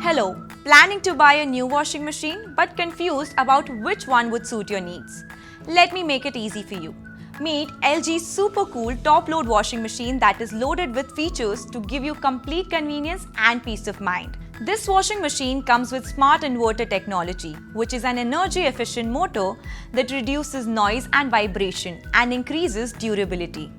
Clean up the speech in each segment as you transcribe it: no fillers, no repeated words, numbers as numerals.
Hello, planning to buy a new washing machine but confused about which one would suit your needs? Let me make it easy for you. Meet LG's super cool top-load washing machine that is loaded with features to give you complete convenience and peace of mind. This washing machine comes with Smart Inverter technology, which is an energy-efficient motor that reduces noise and vibration and increases durability.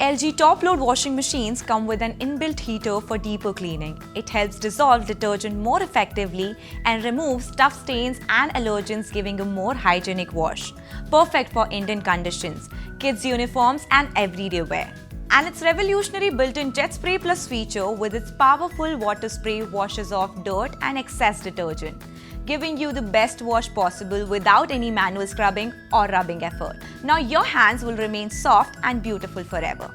LG top-load washing machines come with an inbuilt heater for deeper cleaning. It helps dissolve detergent more effectively and removes tough stains and allergens, giving a more hygienic wash. Perfect for Indian conditions, kids' uniforms and everyday wear. And its revolutionary built-in Jet Spray Plus feature with its powerful water spray washes off dirt and excess detergent, giving you the best wash possible without any manual scrubbing or rubbing effort. Now your hands will remain soft and beautiful forever.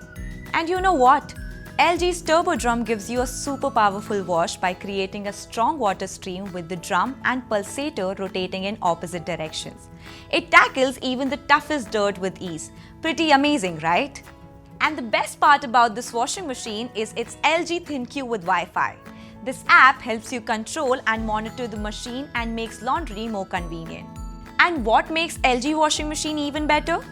And you know what? LG's TurboDrum gives you a super powerful wash by creating a strong water stream with the drum and pulsator rotating in opposite directions. It tackles even the toughest dirt with ease. Pretty amazing, right? And the best part about this washing machine is its LG ThinQ with Wi-Fi. This app helps you control and monitor the machine and makes laundry more convenient. And what makes LG washing machine even better?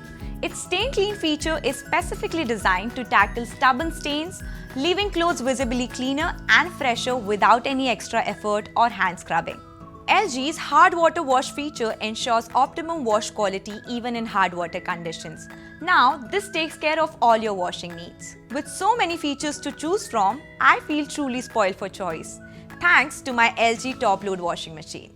Its Stain Clean feature is specifically designed to tackle stubborn stains, leaving clothes visibly cleaner and fresher without any extra effort or hand scrubbing. LG's hard water wash feature ensures optimum wash quality even in hard water conditions. Now, this takes care of all your washing needs. With so many features to choose from, I feel truly spoiled for choice. Thanks to my LG top-load washing machine.